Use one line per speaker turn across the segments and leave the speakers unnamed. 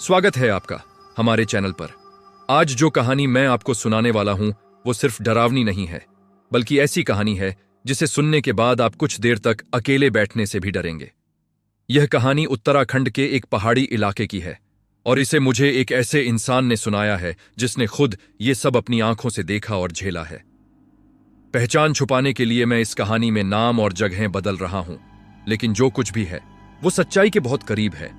स्वागत है आपका हमारे चैनल पर। आज जो कहानी मैं आपको सुनाने वाला हूं वो सिर्फ डरावनी नहीं है, बल्कि ऐसी कहानी है जिसे सुनने के बाद आप कुछ देर तक अकेले बैठने से भी डरेंगे। यह कहानी उत्तराखंड के एक पहाड़ी इलाके की है और इसे मुझे एक ऐसे इंसान ने सुनाया है जिसने खुद ये सब अपनी आंखों से देखा और झेला है। पहचान छुपाने के लिए मैं इस कहानी में नाम और जगहें बदल रहा हूं, लेकिन जो कुछ भी है वो सच्चाई के बहुत करीब है।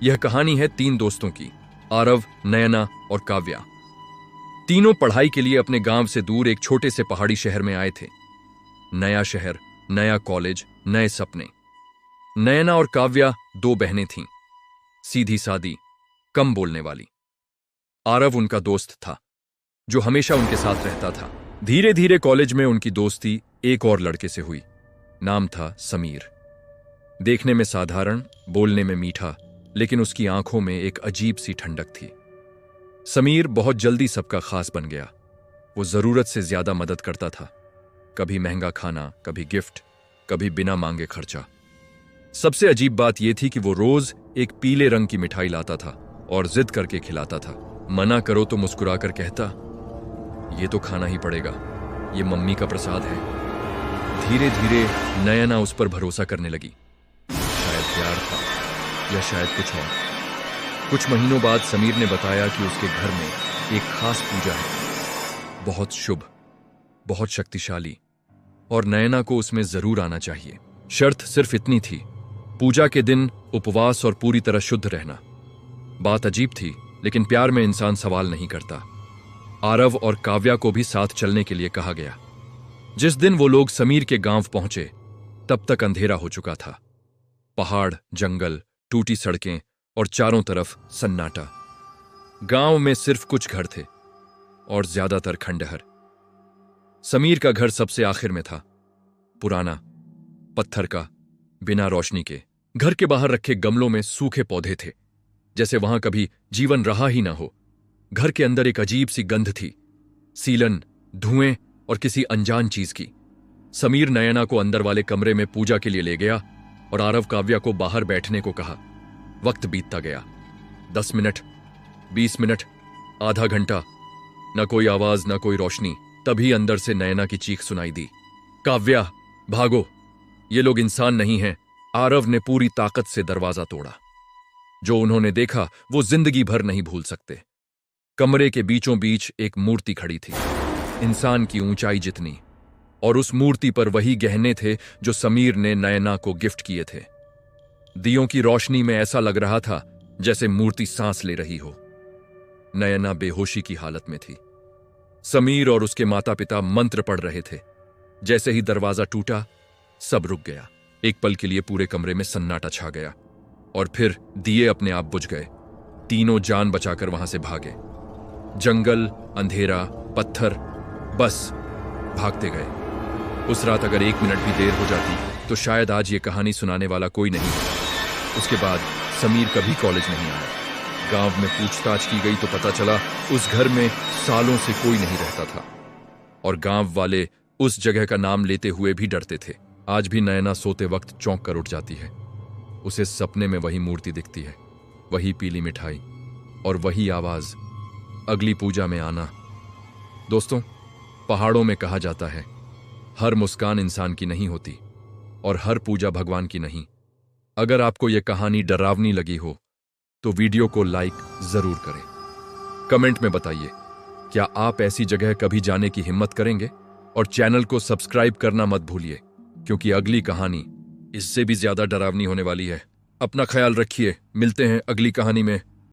यह कहानी है 3 दोस्तों की, आरव, नयना और काव्या। तीनों पढ़ाई के लिए अपने गांव से दूर एक छोटे से पहाड़ी शहर में आए थे। नया शहर, नया कॉलेज, नए सपने। नयना और काव्या 2 बहनें थीं, सीधी सादी, कम बोलने वाली। आरव उनका दोस्त था जो हमेशा उनके साथ रहता था। धीरे धीरे कॉलेज में उनकी दोस्ती एक और लड़के से हुई। नाम था समीर। देखने में साधारण, बोलने में मीठा, लेकिन उसकी आंखों में एक अजीब सी ठंडक थी। समीर बहुत जल्दी सबका खास बन गया। वो जरूरत से ज्यादा मदद करता था, कभी महंगा खाना, कभी गिफ्ट, कभी बिना मांगे खर्चा। सबसे अजीब बात यह थी कि वो रोज एक पीले रंग की मिठाई लाता था और जिद करके खिलाता था। मना करो तो मुस्कुराकर कहता, ये तो खाना ही पड़ेगा, ये मम्मी का प्रसाद है। धीरे धीरे नयना उस पर भरोसा करने लगी। शायद प्यार था या शायद कुछ और। कुछ महीनों बाद समीर ने बताया कि उसके घर में एक खास पूजा है, बहुत शुभ, बहुत शक्तिशाली, और नयना को उसमें जरूर आना चाहिए। शर्त सिर्फ इतनी थी, पूजा के दिन उपवास और पूरी तरह शुद्ध रहना। बात अजीब थी, लेकिन प्यार में इंसान सवाल नहीं करता। आरव और काव्या को भी साथ चलने के लिए कहा गया। जिस दिन वो लोग समीर के गांव पहुंचे, तब तक अंधेरा हो चुका था। पहाड़, जंगल, टूटी सड़कें और चारों तरफ सन्नाटा। गांव में सिर्फ कुछ घर थे और ज्यादातर खंडहर। समीर का घर सबसे आखिर में था, पुराना, पत्थर का, बिना रोशनी के। घर के बाहर रखे गमलों में सूखे पौधे थे, जैसे वहां कभी जीवन रहा ही ना हो। घर के अंदर एक अजीब सी गंध थी, सीलन, धुएं और किसी अनजान चीज की। समीर नयना को अंदर वाले कमरे में पूजा के लिए ले गया और आरव काव्या को बाहर बैठने को कहा। वक्त बीतता गया। 10 मिनट, 20 मिनट, आधा घंटा, न कोई आवाज, न कोई रोशनी। तभी अंदर से नयना की चीख सुनाई दी, काव्या, भागो, ये लोग इंसान नहीं हैं। आरव ने पूरी ताकत से दरवाजा तोड़ा। जो उन्होंने देखा वो जिंदगी भर नहीं भूल सकते। कमरे के बीचों बीच एक मूर्ति खड़ी थी, इंसान की ऊंचाई जितनी, और उस मूर्ति पर वही गहने थे जो समीर ने नयना को गिफ्ट किए थे। दियों की रोशनी में ऐसा लग रहा था जैसे मूर्ति सांस ले रही हो। नयना बेहोशी की हालत में थी। समीर और उसके माता पिता मंत्र पढ़ रहे थे। जैसे ही दरवाजा टूटा, सब रुक गया। एक पल के लिए पूरे कमरे में सन्नाटा छा गया और फिर दिए अपने आप बुझ गए। तीनों जान बचाकर वहां से भागे। जंगल, अंधेरा, पत्थर, बस भागते गए। उस रात अगर 1 मिनट भी देर हो जाती तो शायद आज ये कहानी सुनाने वाला कोई नहीं होता। उसके बाद समीर कभी कॉलेज नहीं आया। गांव में पूछताछ की गई तो पता चला उस घर में सालों से कोई नहीं रहता था और गांव वाले उस जगह का नाम लेते हुए भी डरते थे। आज भी नयना सोते वक्त चौंक कर उठ जाती है। उसे सपने में वही मूर्ति दिखती है, वही पीली मिठाई और वही आवाज, अगली पूजा में आना। दोस्तों, पहाड़ों में कहा जाता है, हर मुस्कान इंसान की नहीं होती और हर पूजा भगवान की नहीं। अगर आपको यह कहानी डरावनी लगी हो तो वीडियो को लाइक जरूर करें। कमेंट में बताइए, क्या आप ऐसी जगह कभी जाने की हिम्मत करेंगे? और चैनल को सब्सक्राइब करना मत भूलिए, क्योंकि अगली कहानी इससे भी ज्यादा डरावनी होने वाली है। अपना ख्याल रखिए, मिलते हैं अगली कहानी में।